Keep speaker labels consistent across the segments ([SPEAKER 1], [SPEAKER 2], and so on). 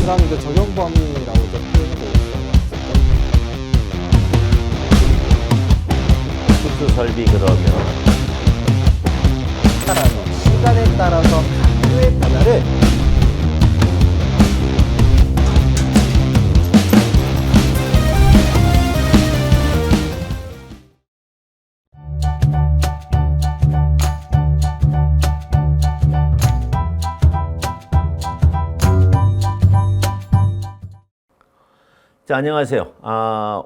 [SPEAKER 1] 그다음 이제 적용 범위라고 이제 표현이 되어 있어요.
[SPEAKER 2] 수수 설비 그러면 따라서 시간에 따라서 각도의 변화를 자, 안녕하세요.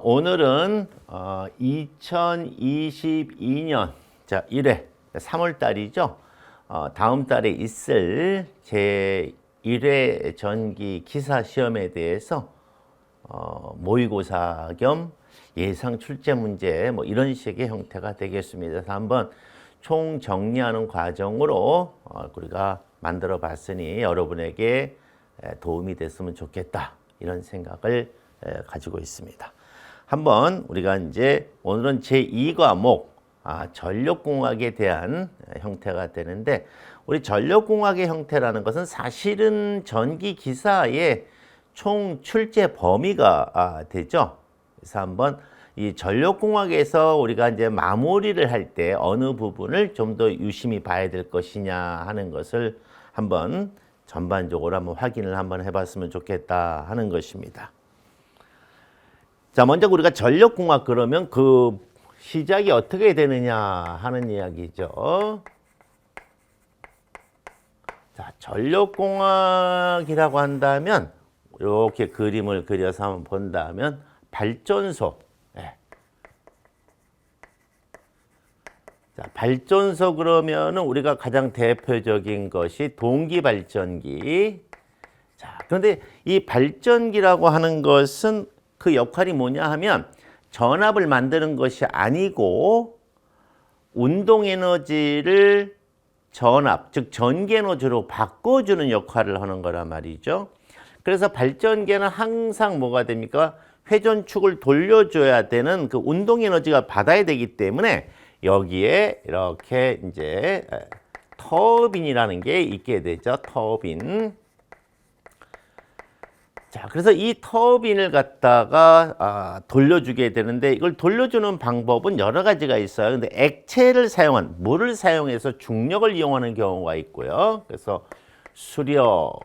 [SPEAKER 2] 오늘은 2022년 1회 3월 달이죠. 다음 달에 있을 제 1회 전기 기사 시험에 대해서 모의고사 겸 예상 출제 문제 뭐 이런 식의 형태가 되겠습니다. 그래서 한번 총 정리하는 과정으로 우리가 만들어 봤으니 여러분에게 도움이 됐으면 좋겠다. 이런 생각을 가지고 있습니다. 한번 우리가 이제 오늘은 제2과목 전력공학에 대한 형태가 되는데, 우리 전력공학의 형태라는 것은 사실은 전기 기사의 총 출제 범위가 되죠. 그래서 한번 이 전력공학에서 우리가 이제 마무리를 할 때 어느 부분을 좀 더 유심히 봐야 될 것이냐 하는 것을 한번 전반적으로 한번 확인을 한번 해봤으면 좋겠다 하는 것입니다. 자, 먼저 우리가 전력공학 그러면 그 시작이 어떻게 되느냐 하는 이야기죠. 자, 전력공학이라고 한다면 이렇게 그림을 그려서 한번 본다면 발전소. 자, 발전소 그러면은 우리가 가장 대표적인 것이 동기발전기. 자, 그런데 이 발전기라고 하는 것은 그 역할이 뭐냐 하면 전압을 만드는 것이 아니고 운동에너지를 전압, 즉 전기에너지로 바꿔주는 역할을 하는 거란 말이죠. 그래서 발전기는 항상 뭐가 됩니까? 회전축을 돌려줘야 되는 그 운동에너지가 받아야 되기 때문에 여기에 이렇게 이제 터빈이라는 게 있게 되죠. 터빈. 자, 그래서 이 터빈을 갖다가 돌려주게 되는데, 이걸 돌려주는 방법은 여러 가지가 있어요. 근데 액체를 사용한, 물을 사용해서 중력을 이용하는 경우가 있고요. 그래서 수력,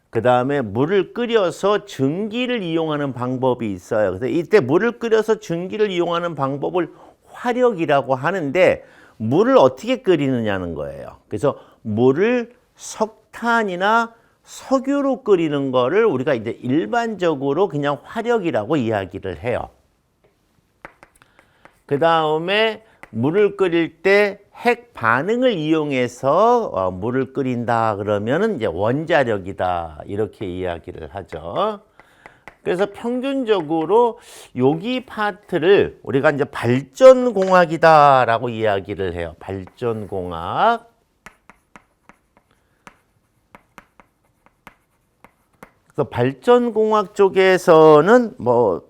[SPEAKER 2] 그 다음에 물을 끓여서 증기를 이용하는 방법이 있어요. 그래서 이때 물을 끓여서 증기를 이용하는 방법을 화력이라고 하는데, 물을 어떻게 끓이느냐는 거예요. 그래서 물을 석탄이나 석유로 끓이는 거를 우리가 이제 일반적으로 그냥 화력이라고 이야기를 해요. 그 다음에 물을 끓일 때 핵 반응을 이용해서 물을 끓인다 그러면은 이제 원자력이다 이렇게 이야기를 하죠. 그래서 평균적으로 여기 파트를 우리가 이제 발전공학이다라고 이야기를 해요. 발전공학. 그래서 발전공학 쪽에서는 뭐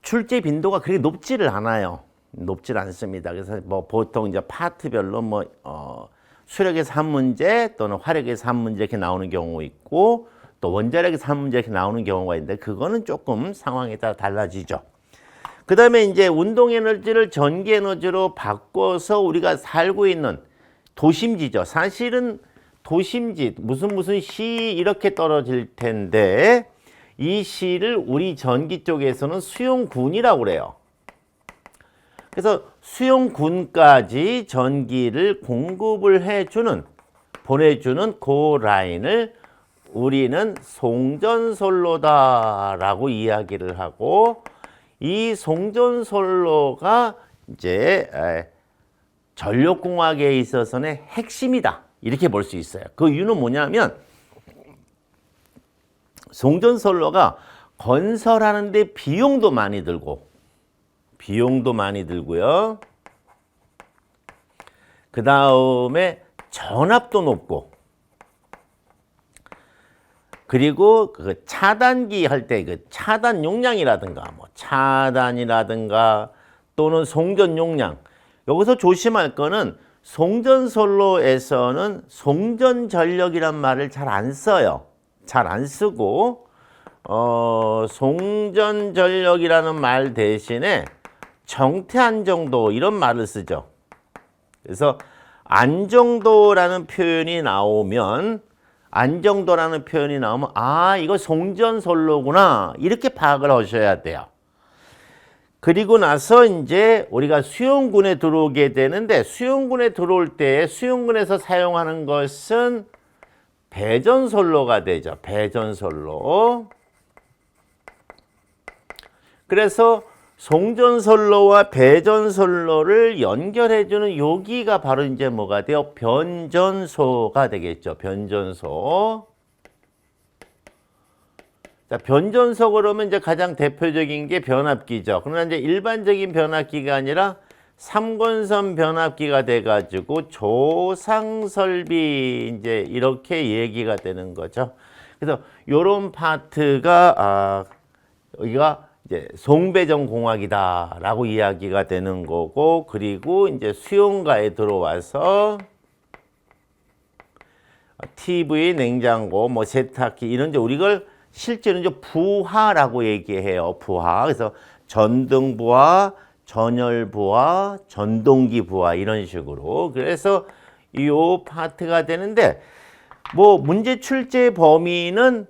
[SPEAKER 2] 출제 빈도가 그렇게 높지를 않아요. 높질 않습니다. 그래서 뭐 보통 이제 파트별로 뭐 수력에서 한 문제 또는 화력에서 한 문제 이렇게 나오는 경우 있고, 또 원자력에서 한 문제 이렇게 나오는 경우가 있는데, 그거는 조금 상황에 따라 달라지죠. 그 다음에 이제 운동에너지를 전기에너지로 바꿔서 우리가 살고 있는 도심지죠. 사실은 도심지, 무슨 시 이렇게 떨어질 텐데, 이 시를 우리 전기 쪽에서는 수용군이라고 그래요. 그래서 수용군까지 전기를 공급을 해주는, 보내주는 그 라인을 우리는 송전솔로다라고 이야기를 하고, 이 송전솔로가 이제 전력공학에 있어서는 핵심이다. 이렇게 볼 수 있어요. 그 이유는 뭐냐면 송전솔로가 건설하는데 비용도 많이 들고요. 그 다음에 전압도 높고, 그리고 그 차단기 할 때 그 차단 용량이라든가 뭐 차단이라든가 또는 송전 용량, 여기서 조심할 거는 송전솔로에서는 송전전력이란 말을 잘 안 써요. 잘 안 쓰고 송전전력이라는 말 대신에 정태안정도 이런 말을 쓰죠. 그래서 안정도라는 표현이 나오면 아, 이거 송전솔로구나 이렇게 파악을 하셔야 돼요. 그리고 나서 이제 우리가 수용군에 들어오게 되는데, 수용군에 들어올 때 수용군에서 사용하는 것은 배전솔로가 되죠. 배전솔로. 그래서 송전솔로와 배전솔로를 연결해주는 여기가 바로 이제 뭐가 돼요? 변전소가 되겠죠. 변전소. 자, 변전소 그러면 이제 가장 대표적인 게 변압기죠. 그러나 이제 일반적인 변압기가 아니라 삼권선 변압기가 돼가지고 조상설비 이제 이렇게 얘기가 되는 거죠. 그래서 요런 파트가 여기가 이제 송배전공학이다라고 이야기가 되는 거고, 그리고 이제 수용가에 들어와서 TV, 냉장고, 뭐 세탁기 이런 이제 우리가 실제로 이제 부하라고 얘기해요. 부하. 그래서 전등부하, 전열부하, 전동기 부하 이런 식으로. 그래서 이 파트가 되는데, 뭐 문제 출제 범위는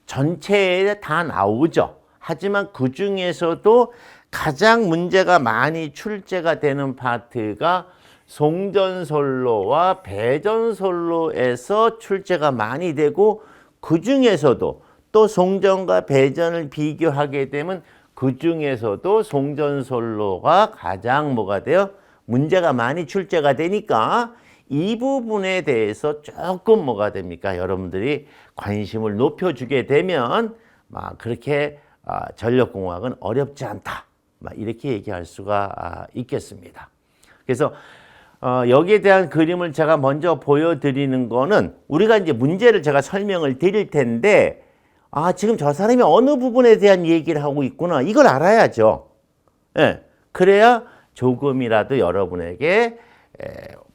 [SPEAKER 2] 전체에 다 나오죠. 하지만 그 중에서도 가장 문제가 많이 출제가 되는 파트가 송전솔로와 배전솔로에서 출제가 많이 되고, 그 중에서도 또 송전과 배전을 비교하게 되면 그 중에서도 송전솔로가 가장 뭐가 돼요? 문제가 많이 출제가 되니까 이 부분에 대해서 조금 뭐가 됩니까? 여러분들이 관심을 높여주게 되면 막 그렇게 전력공학은 어렵지 않다. 막 이렇게 얘기할 수가 있겠습니다. 그래서 여기에 대한 그림을 제가 먼저 보여드리는 거는, 우리가 이제 문제를 제가 설명을 드릴 텐데, 지금 저 사람이 어느 부분에 대한 얘기를 하고 있구나. 이걸 알아야죠. 예. 그래야 조금이라도 여러분에게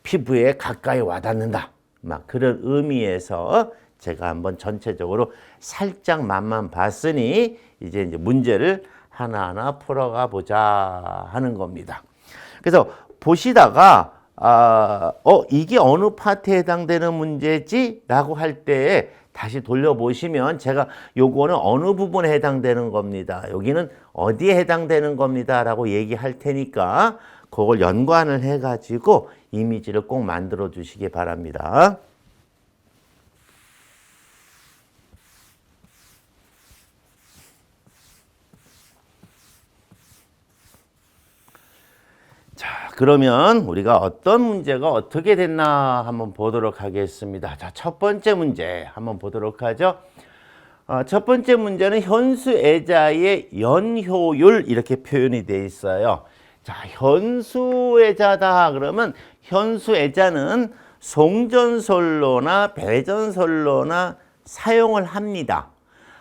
[SPEAKER 2] 피부에 가까이 와닿는다. 막 그런 의미에서 제가 한번 전체적으로 살짝 맛만 봤으니 이제 문제를 하나하나 풀어가 보자 하는 겁니다. 그래서 보시다가 이게 어느 파트에 해당되는 문제지? 라고 할 때 다시 돌려보시면 제가 요거는 어느 부분에 해당되는 겁니다. 여기는 어디에 해당되는 겁니다. 라고 얘기할 테니까 그걸 연관을 해가지고 이미지를 꼭 만들어 주시기 바랍니다. 자, 그러면 우리가 어떤 문제가 어떻게 됐나 한번 보도록 하겠습니다. 자, 첫 번째 문제 한번 보도록 하죠. 첫 번째 문제는 현수애자의 연효율 이렇게 표현이 되어 있어요. 자, 현수애자다 그러면 현수애자는 송전솔로나 배전솔로나 사용을 합니다.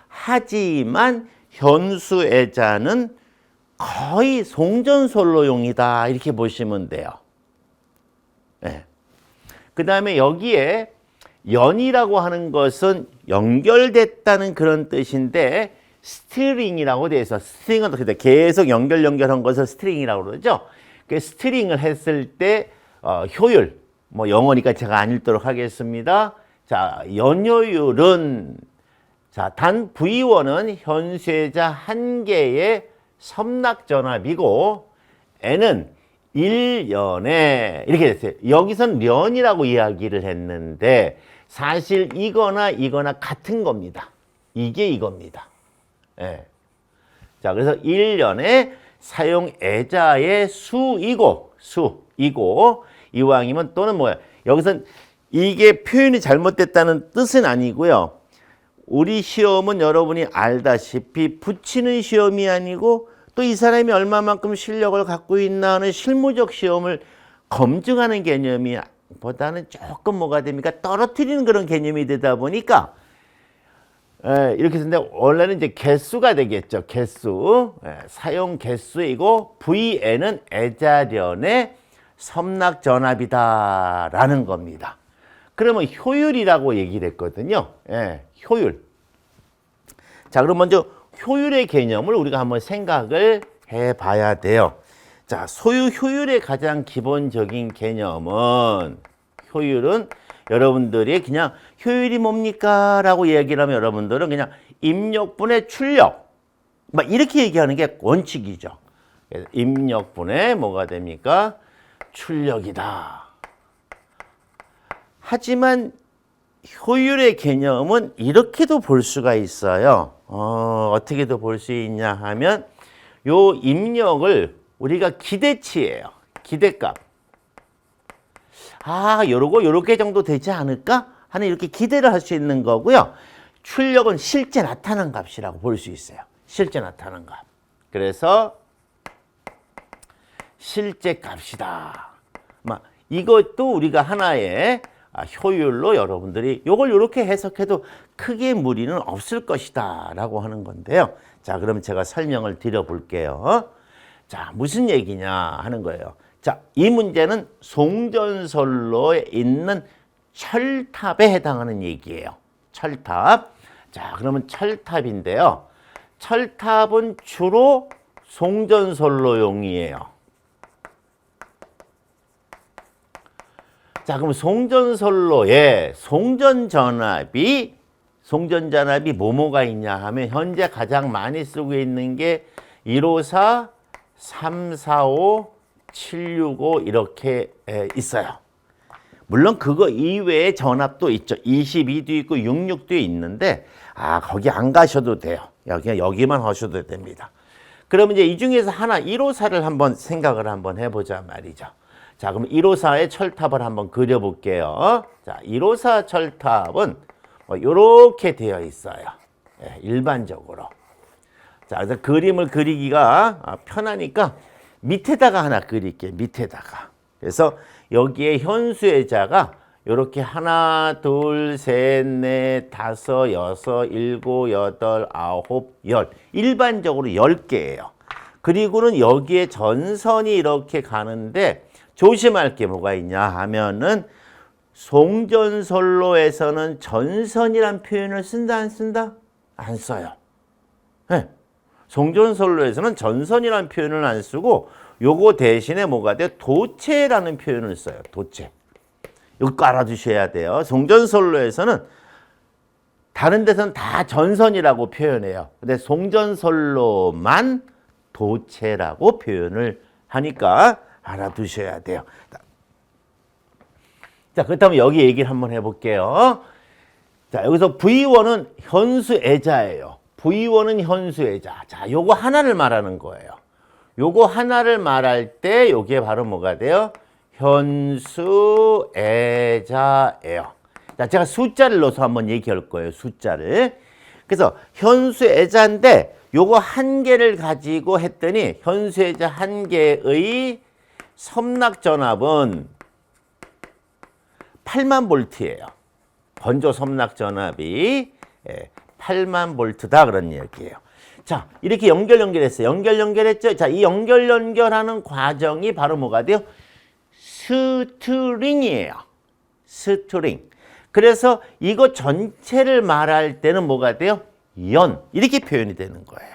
[SPEAKER 2] 하지만 현수애자는 거의 송전솔로용이다 이렇게 보시면 돼요. 네. 그 다음에 여기에 연이라고 하는 것은 연결됐다는 그런 뜻인데, 스트링이라고 되어 있어. 스트링은 계속 연결한 것을 스트링이라고 그러죠. 그 스트링을 했을 때 효율, 뭐 영어니까 제가 안 읽도록 하겠습니다. 자, 연효율은 단 V1은 현수애자 한 개의 섬락전압이고, N은 1년에 이렇게 됐어요. 여기선 년이라고 이야기를 했는데 사실 이거나 같은 겁니다. 이게 이겁니다. 예. 자, 그래서 1년에 사용애자의 수이고 이왕이면 또는 뭐야? 여기선 이게 표현이 잘못됐다는 뜻은 아니고요. 우리 시험은 여러분이 알다시피 붙이는 시험이 아니고 또 이 사람이 얼마만큼 실력을 갖고 있나 하는 실무적 시험을 검증하는 개념이 보다는 조금 뭐가 됩니까? 떨어뜨리는 그런 개념이 되다 보니까 이렇게 했는데, 원래는 이제 개수가 되겠죠. 개수. 사용 개수이고 VN은 애자련의 섬락전압이다라는 겁니다. 그러면 효율이라고 얘기를 했거든요. 예, 효율. 자, 그럼 먼저 효율의 개념을 우리가 한번 생각을 해봐야 돼요. 자, 소유 효율의 가장 기본적인 개념은, 효율은 여러분들이 그냥 효율이 뭡니까? 라고 얘기를 하면 여러분들은 그냥 입력분의 출력, 막 이렇게 얘기하는 게 원칙이죠. 그래서 입력분의 뭐가 됩니까? 출력이다. 하지만 효율의 개념은 이렇게도 볼 수가 있어요. 어떻게도 볼 수 있냐 하면 요 입력을 우리가 기대치예요. 기대값. 요렇게 정도 되지 않을까? 하는 이렇게 기대를 할 수 있는 거고요. 출력은 실제 나타난 값이라고 볼 수 있어요. 실제 나타난 값. 그래서 실제 값이다. 이것도 우리가 하나의 효율로 여러분들이 요걸 이렇게 해석해도 크게 무리는 없을 것이다 라고 하는 건데요. 자, 그럼 제가 설명을 드려볼게요. 자, 무슨 얘기냐 하는 거예요. 자, 이 문제는 송전선로에 있는 철탑에 해당하는 얘기예요. 철탑. 자, 그러면 철탑인데요. 철탑은 주로 송전선로용이에요. 자, 그럼 송전선로에 송전전압이 뭐뭐가 있냐 하면 현재 가장 많이 쓰고 있는 게 154, 345, 765 이렇게 있어요. 물론 그거 이외에 전압도 있죠. 22도 있고 66도 있는데 거기 안 가셔도 돼요. 그냥 여기만 하셔도 됩니다. 그러면 이제 이 중에서 하나 154를 한번 생각을 한번 해보자 말이죠. 자, 그럼 154의 철탑을 한번 그려볼게요. 자, 154 철탑은 이렇게 되어 있어요. 일반적으로. 자, 그래서 그림을 그리기가 편하니까 밑에다가 하나 그릴게요. 밑에다가. 그래서 여기에 현수의자가 이렇게 하나, 둘, 셋, 넷, 다섯, 여섯, 일곱, 여덟, 아홉, 열. 일반적으로 10개예요. 그리고는 여기에 전선이 이렇게 가는데 조심할 게 뭐가 있냐 하면은 송전선로에서는 전선이란 표현을 쓴다 안 쓴다? 안 써요. 네. 송전선로에서는 전선이라는 표현을 안 쓰고 요거 대신에 뭐가 돼요? 도체라는 표현을 써요. 도체. 이거 알아두셔야 돼요. 송전선로에서는 다른 데서는 다 전선이라고 표현해요. 근데 송전선로만 도체라고 표현을 하니까 알아두셔야 돼요. 자, 그렇다면 여기 얘기를 한번 해볼게요. 자, 여기서 V1은 현수애자예요. V1은 현수애자. 자, 요거 하나를 말하는 거예요. 요거 하나를 말할 때 요게 바로 뭐가 돼요? 현수애자예요. 자, 제가 숫자를 넣어서 한번 얘기할 거예요. 숫자를. 그래서 현수애자인데 요거 한 개를 가지고 했더니 현수애자 한 개의 섬락전압은 8만 볼트예요. 건조 섬락전압이 8만 볼트다 그런 얘기예요. 자, 이렇게 연결했어요. 연결했죠? 자, 이 연결하는 과정이 바로 뭐가 돼요? 스트링이에요. 스트링. 그래서 이거 전체를 말할 때는 뭐가 돼요? 연. 이렇게 표현이 되는 거예요.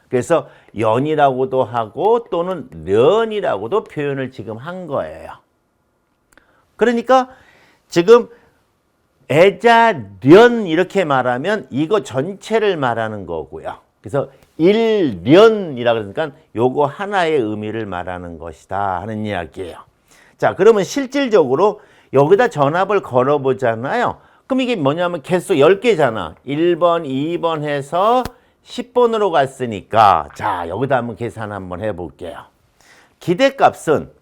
[SPEAKER 2] 그래서 연이라고도 하고 또는 련이라고도 표현을 지금 한 거예요. 그러니까 지금 애자련 이렇게 말하면 이거 전체를 말하는 거고요. 그래서 일련이라 그러니까 요거 하나의 의미를 말하는 것이다 하는 이야기예요. 자, 그러면 실질적으로 여기다 전압을 걸어보잖아요. 그럼 이게 뭐냐면 개수 10개잖아. 1번, 2번 해서 10번으로 갔으니까 자, 여기다 한번 계산 한번 해볼게요. 기대값은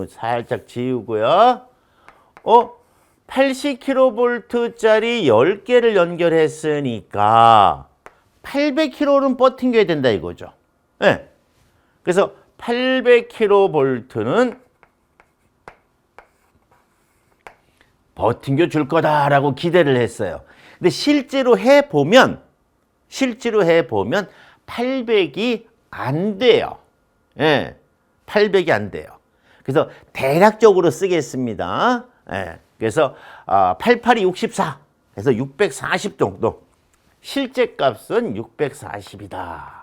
[SPEAKER 2] 살짝 지우고요. 80kV짜리 10개를 연결했으니까 800kV는 버팅겨야 된다 이거죠. 네. 그래서 800kV는 버팅겨 줄 거다라고 기대를 했어요. 근데 실제로 해보면 800이 안 돼요. 예, 800이 안 돼요. 그래서 대략적으로 쓰겠습니다. 예, 그래서 88이 64. 그래서 640 정도. 실제 값은 640이다.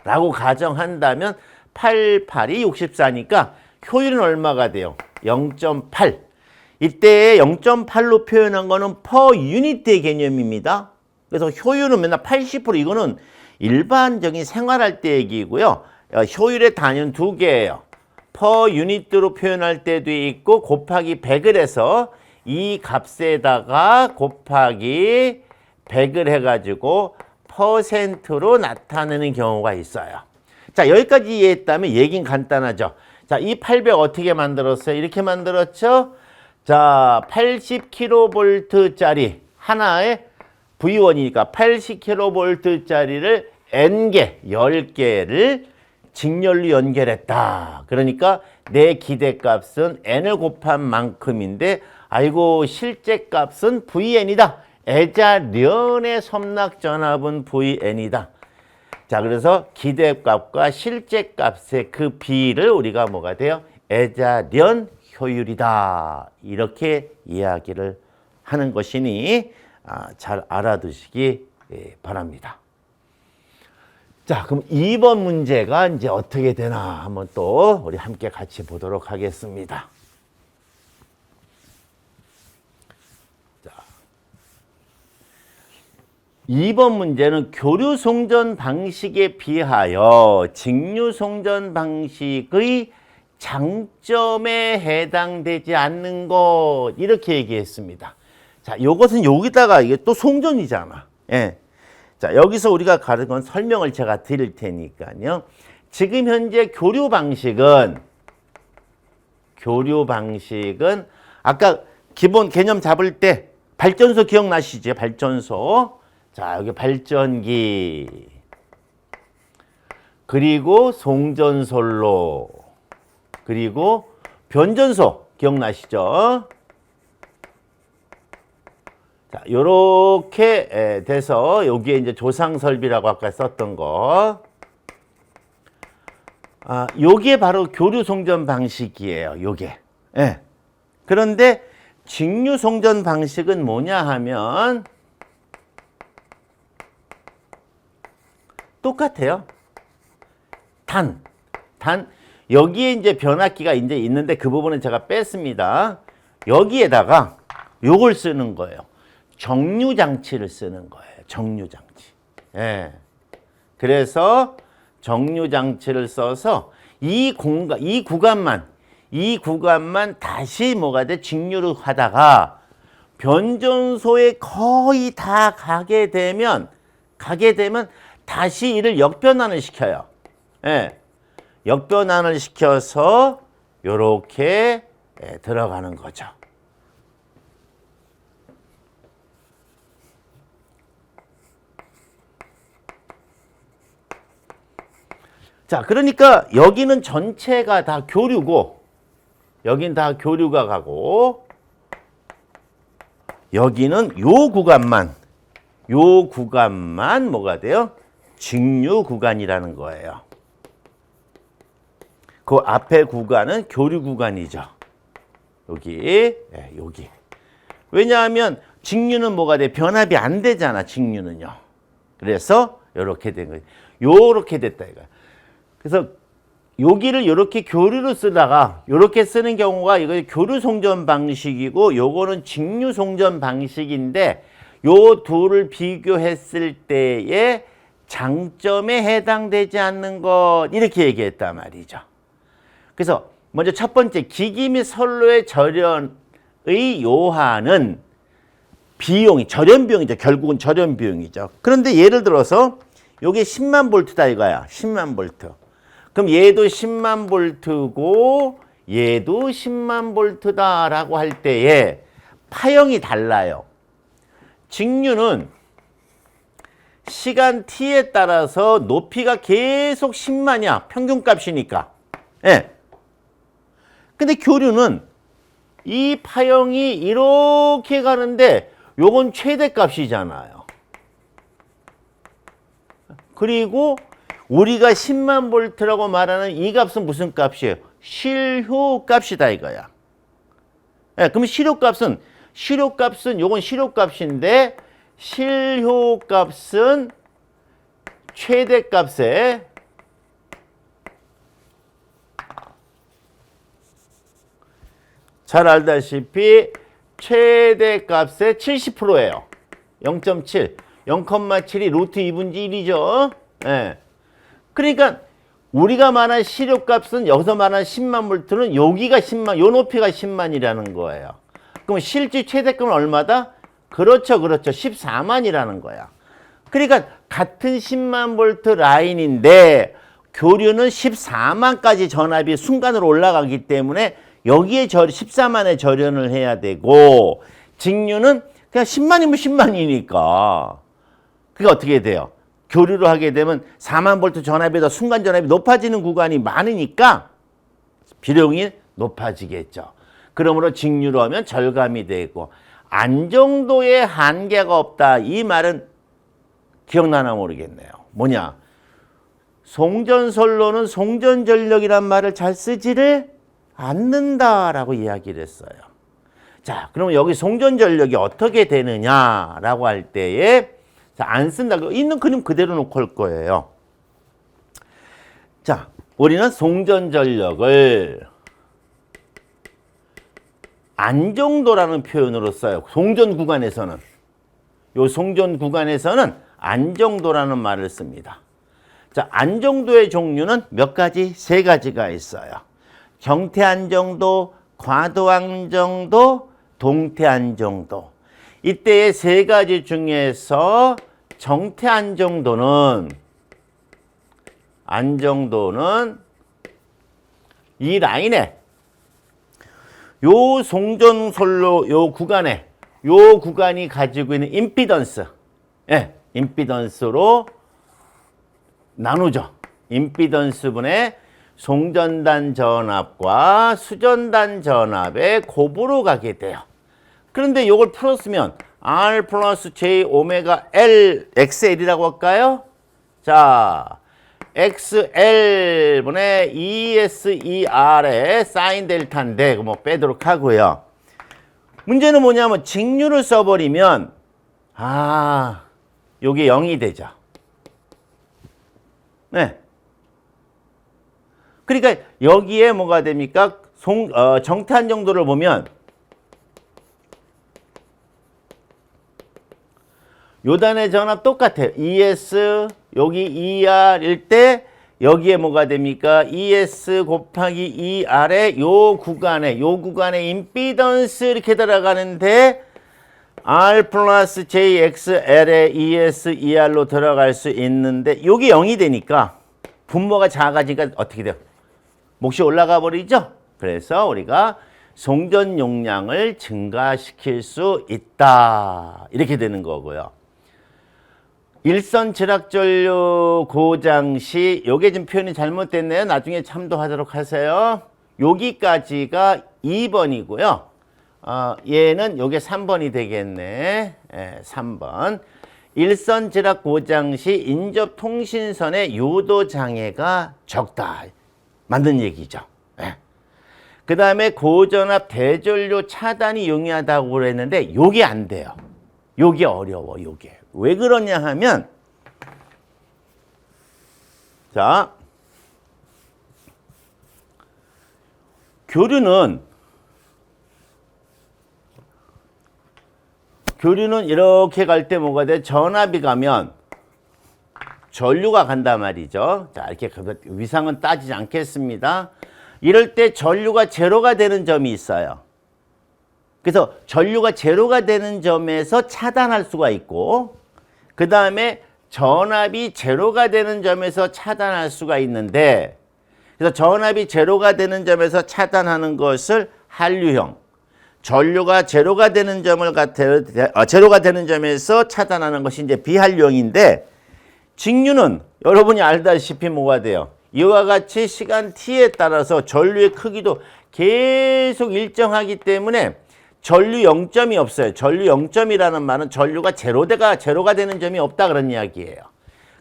[SPEAKER 2] 라고 가정한다면 88이 64니까 효율은 얼마가 돼요? 0.8. 이때 0.8로 표현한 거는 per unit의 개념입니다. 그래서 효율은 맨날 80%. 이거는 일반적인 생활할 때 얘기고요. 효율의 단위는 두 개예요. per unit로 표현할 때도 있고 곱하기 100을 해서 이 값에다가 곱하기 100을 해가지고 퍼센트로 나타내는 경우가 있어요. 자, 여기까지 이해했다면 얘기는 간단하죠. 자, 이 800 어떻게 만들었어요? 이렇게 만들었죠? 자, 80kV짜리 하나의 V1이니까 80kV짜리를 N개, 10개를 직렬로 연결했다. 그러니까 내 기대값은 N을 곱한 만큼인데 아이고 실제 값은 VN이다. 애자련의 섬락전압은 VN이다. 자, 그래서 기대값과 실제 값의 그 비를 우리가 뭐가 돼요? 애자련 효율이다. 이렇게 이야기를 하는 것이니 잘 알아두시기 바랍니다. 자, 그럼 2번 문제가 이제 어떻게 되나 한번 또 우리 함께 같이 보도록 하겠습니다. 2번 문제는 교류 송전 방식에 비하여 직류 송전 방식의 장점에 해당되지 않는 것 이렇게 얘기했습니다. 자, 이것은 여기다가 이게 또 송전이잖아. 예. 자, 여기서 우리가 가는 건 설명을 제가 드릴 테니까요. 지금 현재 교류 방식은 아까 기본 개념 잡을 때 발전소 기억나시죠? 발전소. 자, 여기 발전기, 그리고 송전솔로, 그리고 변전소 기억나시죠? 자, 요렇게 돼서 여기에 이제 조상설비라고 아까 썼던 거. 요게 바로 교류 송전 방식이에요. 요게. 예. 그런데 직류 송전 방식은 뭐냐 하면 똑같아요. 단 여기에 이제 변압기가 이제 있는데 그 부분은 제가 뺐습니다. 여기에다가 요걸 쓰는 거예요. 정류 장치를 쓰는 거예요. 정류 장치. 예. 그래서 정류 장치를 써서 이 구간만 다시 뭐가 돼? 직류를 하다가 변전소에 거의 다 가게 되면 다시 이를 역변환을 시켜요. 예. 역변환을 시켜서 요렇게 들어가는 거죠. 자, 그러니까 여기는 전체가 다 교류고 여긴 다 교류가 가고 여기는 요 구간만 뭐가 돼요? 직류 구간이라는 거예요. 그 앞에 구간은 교류 구간이죠. 여기. 왜냐하면 직류는 뭐가 돼? 변압이 안 되잖아, 직류는요. 그래서 이렇게 된 거예요. 요렇게 됐다 이거야. 그래서 여기를 이렇게 교류로 쓰다가 이렇게 쓰는 경우가 이거 교류 송전 방식이고 요거는 직류 송전 방식인데 요 둘을 비교했을 때의 장점에 해당되지 않는 것 이렇게 얘기했단 말이죠. 그래서 먼저 첫 번째 기기 및 선로의 절연의 요하는 비용이 절연 비용이죠. 결국은 절연 비용이죠. 그런데 예를 들어서 요게 10만 볼트다 이거야. 10만 볼트. 그럼 얘도 10만 볼트고 얘도 10만 볼트다라고 할 때에 파형이 달라요. 직류는 시간 t에 따라서 높이가 계속 10만이야. 평균값이니까. 예. 근데 교류는 이 파형이 이렇게 가는데 요건 최대값이잖아요. 그리고 우리가 10만 볼트라고 말하는 이 값은 무슨 값이에요? 실효 값이다 이거야. 예, 그럼 실효값은 요건 실효값인데 실효값은 최대값에 잘 알다시피 최대값의 70%예요. 0.7. 0,7이 루트 2분지 1이죠. 예. 그러니까 우리가 말한 실효값은 여기서 말한 10만 볼트는 여기가 10만, 요 높이가 10만이라는 거예요. 그럼 실제 최대값은 얼마다? 그렇죠. 14만이라는 거야. 그러니까 같은 10만 볼트 라인인데 교류는 14만까지 전압이 순간으로 올라가기 때문에 여기에 14만의 절연을 해야 되고 직류는 그냥 10만이면 10만이니까 그게 어떻게 돼요? 교류를 하게 되면 4만 볼트 전압에다 순간 전압이 높아지는 구간이 많으니까 비용이 높아지겠죠. 그러므로 직류로 하면 절감이 되고 안정도의 한계가 없다. 이 말은 기억나나 모르겠네요. 뭐냐? 송전솔로는 송전전력이란 말을 잘 쓰지를 않는다라고 이야기를 했어요. 자, 그러면 여기 송전전력이 어떻게 되느냐라고 할 때에 안 쓴다. 있는 그림 그대로 놓고 할 거예요. 자, 우리는 송전전력을 안정도라는 표현으로 써요. 송전 구간에서는. 요 송전 구간에서는 안정도라는 말을 씁니다. 자, 안정도의 종류는 몇 가지? 세 가지가 있어요. 정태 안정도, 과도 안정도, 동태 안정도. 이때의 세 가지 중에서 정태 안정도는 이 라인에 요 송전솔로 요 구간이 가지고 있는 임피던스, 예, 임피던스로 나누죠. 임피던스분의 송전단 전압과 수전단 전압의 곱으로 가게 돼요. 그런데 이걸 풀었으면 R 플러스 J 오메가 L XL이라고 할까요? 자, XL분의 ESER의 사인 델타인데 뭐 빼도록 하고요. 문제는 뭐냐면 직류를 써버리면 요게 0이 되죠. 네. 그러니까 여기에 뭐가 됩니까? 정탄 정도를 보면 요단의 전압 똑같아요. ES 여기 ER일 때 여기에 뭐가 됩니까? ES 곱하기 ER의 요 구간에 임피던스 이렇게 들어가는데 R 플러스 JXL의 ES, ER로 들어갈 수 있는데 요게 0이 되니까 분모가 작아지니까 어떻게 돼요? 몫이 올라가 버리죠? 그래서 우리가 송전 용량을 증가시킬 수 있다. 이렇게 되는 거고요. 일선 지락전류 고장 시 요게 지금 표현이 잘못됐네요. 나중에 참조하도록 하세요. 여기까지가 2번이고요. 얘는 요게 3번이 되겠네. 3번. 일선 지락 고장 시 인접 통신선의 요도 장애가 적다. 맞는 얘기죠. 그 다음에 고전압 대전류 차단이 용이하다고 그랬는데 요게 안 돼요. 요게 어려워. 요게. 왜 그러냐 하면 자, 교류는 이렇게 갈 때 뭐가 돼? 전압이 가면 전류가 간단 말이죠. 자, 이렇게 위상은 따지지 않겠습니다. 이럴 때 전류가 제로가 되는 점이 있어요. 그래서 전류가 제로가 되는 점에서 차단할 수가 있고 그 다음에 전압이 제로가 되는 점에서 차단할 수가 있는데 그래서 전압이 제로가 되는 점에서 차단하는 것을 한류형, 전류가 제로가 되는 제로가 되는 점에서 차단하는 것이 이제 비한류형인데 직류는 여러분이 알다시피 뭐가 돼요? 이와 같이 시간 t에 따라서 전류의 크기도 계속 일정하기 때문에 전류 0점이 없어요. 전류 0점이라는 말은 전류가 제로가 되는 점이 없다 그런 이야기예요.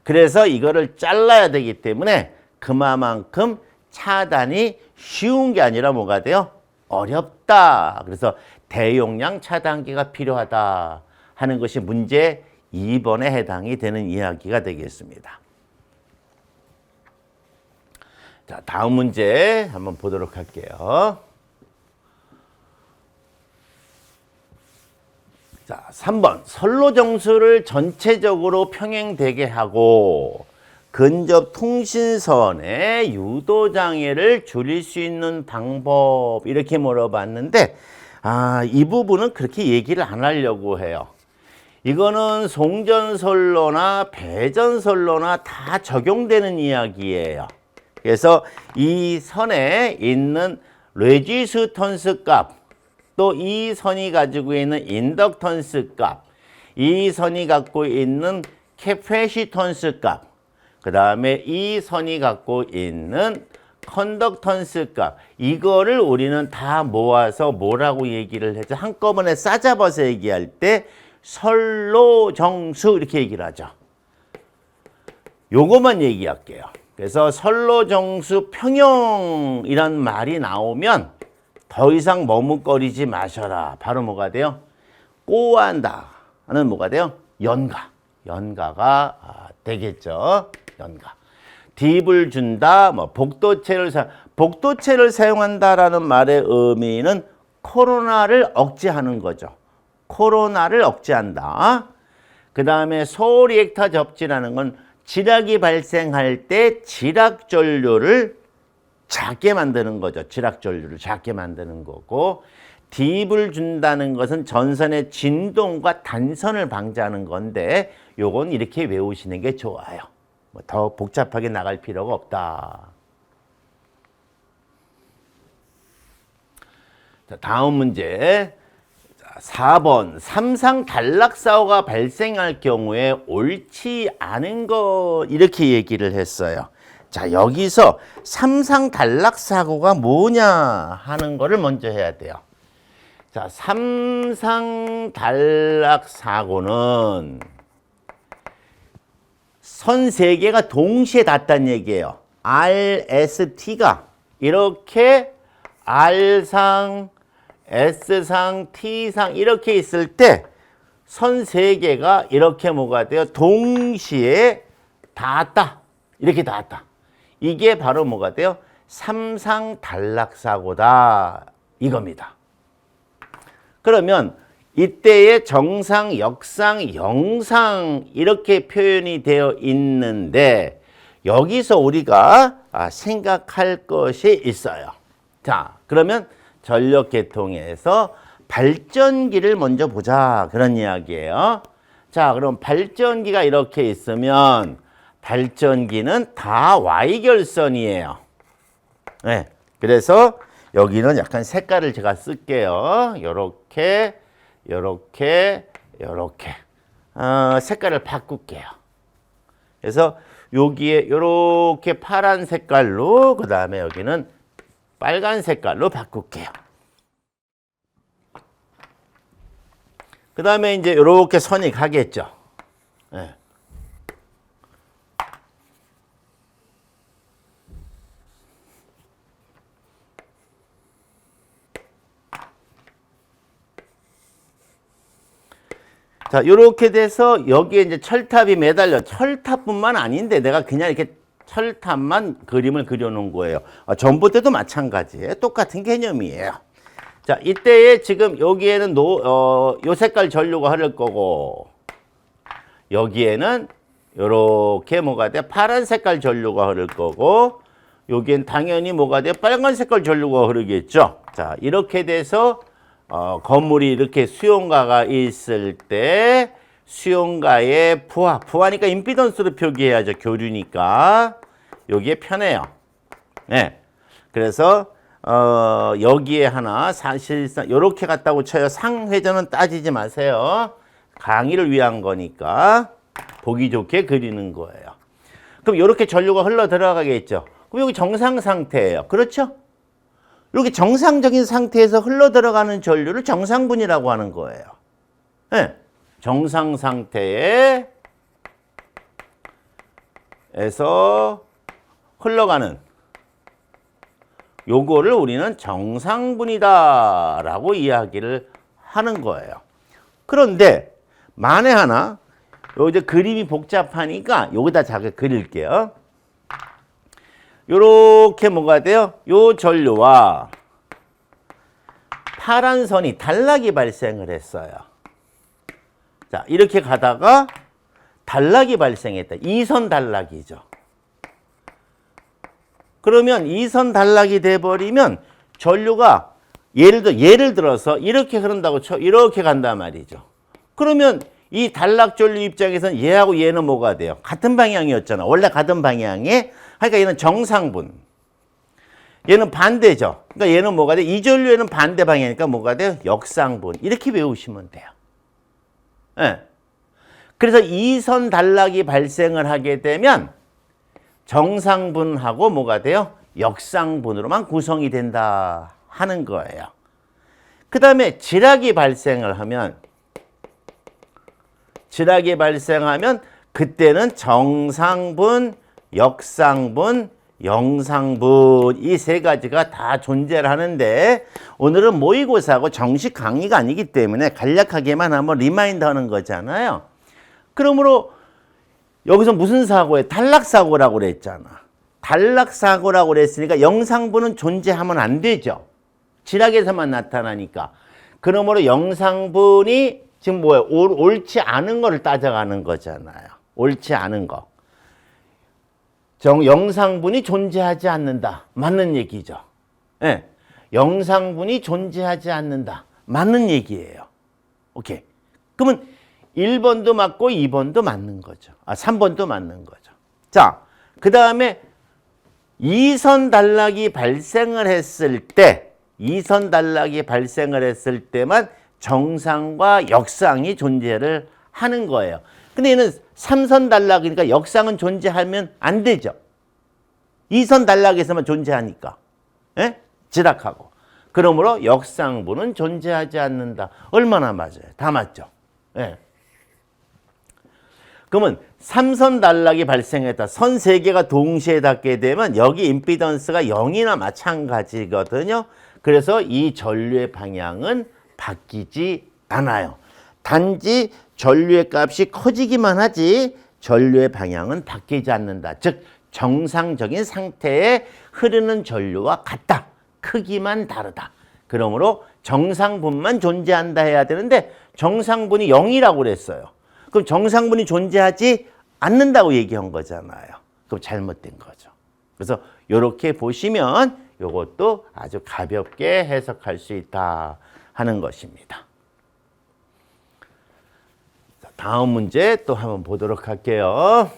[SPEAKER 2] 그래서 이거를 잘라야 되기 때문에 그만큼 차단이 쉬운 게 아니라 뭐가 돼요? 어렵다. 그래서 대용량 차단기가 필요하다 하는 것이 문제 2번에 해당이 되는 이야기가 되겠습니다. 자, 다음 문제 한번 보도록 할게요. 자, 3번. 선로정수를 전체적으로 평행되게 하고 근접 통신선의 유도장애를 줄일 수 있는 방법 이렇게 물어봤는데 이 부분은 그렇게 얘기를 안 하려고 해요. 이거는 송전선로나 배전선로나 다 적용되는 이야기예요. 그래서 이 선에 있는 레지스턴스 값, 또 이 선이 가지고 있는 인덕턴스 값, 이 선이 갖고 있는 캐패시턴스 값, 그 다음에 이 선이 갖고 있는 컨덕턴스 값, 이거를 우리는 다 모아서 뭐라고 얘기를 해서 한꺼번에 싸잡아서 얘기할 때 선로정수 이렇게 얘기를 하죠. 요것만 얘기할게요. 그래서 선로정수 평형이란 말이 나오면 더 이상 머뭇거리지 마셔라. 바로 뭐가 돼요? 꼬한다는 뭐가 돼요? 연가가 되겠죠. 연가. 딥을 준다. 뭐 복도체를 사용한다라는 말의 의미는 코로나를 억제하는 거죠. 코로나를 억제한다. 그 다음에 소리액타 접지라는 건 지락이 발생할 때 지락 전류를 작게 만드는 거죠. 지락 전류를 작게 만드는 거고, 딥을 준다는 것은 전선의 진동과 단선을 방지하는 건데 요건 이렇게 외우시는 게 좋아요. 뭐 더 복잡하게 나갈 필요가 없다. 자, 다음 문제 4번. 삼상 단락 사고가 발생할 경우에 옳지 않은 것 이렇게 얘기를 했어요. 자, 여기서 삼상 단락 사고가 뭐냐 하는 거를 먼저 해야 돼요. 자, 삼상 단락 사고는 선 3개가 동시에 닿았다는 얘기예요. RST가 이렇게 R상, S상, T상 이렇게 있을 때 선 3개가 이렇게 뭐가 돼요? 동시에 닿았다. 이렇게 닿았다. 이게 바로 뭐가 돼요? 삼상 단락 사고다. 이겁니다. 그러면 이때의 정상, 역상, 영상 이렇게 표현이 되어 있는데 여기서 우리가 생각할 것이 있어요. 자, 그러면 전력계통에서 발전기를 먼저 보자. 그런 이야기예요. 자, 그럼 발전기가 이렇게 있으면 발전기는 다 Y결선이에요. 네, 그래서 여기는 약간 색깔을 제가 쓸게요. 요렇게, 요렇게, 요렇게. 색깔을 바꿀게요. 그래서 여기에 요렇게 파란 색깔로, 그 다음에 여기는 빨간 색깔로 바꿀게요. 그 다음에 이제 요렇게 선이 가겠죠. 네. 자, 요렇게 돼서 여기에 이제 철탑이 매달려. 철탑뿐만 아닌데 내가 그냥 이렇게 철탑만 그림을 그려놓은 거예요. 전봇대도 마찬가지예요. 똑같은 개념이에요. 자, 이때에 지금 여기에는 요 색깔 전류가 흐를 거고, 여기에는 요렇게 뭐가 돼? 파란 색깔 전류가 흐를 거고, 여기엔 당연히 뭐가 돼? 빨간 색깔 전류가 흐르겠죠. 자, 이렇게 돼서 건물이 이렇게 수용가가 있을 때 수용가의 부하니까 임피던스로 표기해야죠. 교류니까. 여기에 편해요. 네. 그래서 여기에 하나 사실상 이렇게 갔다고 쳐요. 상회전은 따지지 마세요. 강의를 위한 거니까 보기 좋게 그리는 거예요. 그럼 이렇게 전류가 흘러 들어가겠죠. 그럼 여기 정상 상태예요. 그렇죠? 이렇게 정상적인 상태에서 흘러 들어가는 전류를 정상분이라고 하는 거예요. 네. 정상 상태에서 흘러가는 요거를 우리는 정상분이다라고 이야기를 하는 거예요. 그런데 만에 하나 요 이제 그림이 복잡하니까 여기다 작게 그릴게요. 요렇게 뭐가 돼요? 요 전류와 파란 선이 단락이 발생을 했어요. 자, 이렇게 가다가 단락이 발생했다. 이선 단락이죠. 그러면 이선 단락이 돼버리면 전류가 예를 들어서 이렇게 흐른다고 쳐. 이렇게 간단 말이죠. 그러면 이 단락 전류 입장에서는 얘하고 얘는 뭐가 돼요? 같은 방향이었잖아. 원래 같은 방향에. 그러니까 얘는 정상분. 얘는 반대죠. 그러니까 얘는 뭐가 돼? 이 전류에는 반대 방향이니까 뭐가 돼요? 역상분. 이렇게 외우시면 돼요. 네. 그래서 이선 단락이 발생을 하게 되면 정상분하고 뭐가 돼요? 역상분으로만 구성이 된다 하는 거예요. 그 다음에 질학이 발생을 하면 그때는 정상분, 역상분, 영상분 이 세 가지가 다 존재를 하는데 오늘은 모의고사하고 정식 강의가 아니기 때문에 간략하게만 한번 리마인드 하는 거잖아요. 그러므로 여기서 무슨 사고예요? 단락사고라고 그랬잖아. 단락사고라고 그랬으니까 영상분은 존재하면 안 되죠. 질학에서만 나타나니까. 그러므로 영상분이 지금 뭐예요? 옳지 않은 거를 따져가는 거잖아요. 옳지 않은 거. 영상분이 존재하지 않는다. 맞는 얘기죠. 네. 영상분이 존재하지 않는다. 맞는 얘기예요. 오케이. 그러면 1번도 맞고 2번도 맞는 거죠. 3번도 맞는 거죠. 자, 그 다음에 이선 단락이 발생을 했을 때만 정상과 역상이 존재를 하는 거예요. 근데 얘는 3선 단락이니까 역상은 존재하면 안 되죠. 2선 단락에서만 존재하니까. 예? 지락하고. 그러므로 역상분은 존재하지 않는다. 얼마나 맞아요? 다 맞죠? 예. 그러면 3선 단락이 발생했다. 선 3개가 동시에 닿게 되면 여기 임피던스가 0이나 마찬가지거든요. 그래서 이 전류의 방향은 바뀌지 않아요. 단지 전류의 값이 커지기만 하지 전류의 방향은 바뀌지 않는다. 즉 정상적인 상태에 흐르는 전류와 같다. 크기만 다르다. 그러므로 정상분만 존재한다 해야 되는데 정상분이 0이라고 그랬어요. 그럼 정상분이 존재하지 않는다고 얘기한 거잖아요. 그럼 잘못된 거죠. 그래서 이렇게 보시면 이것도 아주 가볍게 해석할 수 있다 하는 것입니다. 다음 문제 또 한번 보도록 할게요.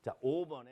[SPEAKER 2] 자, 5번에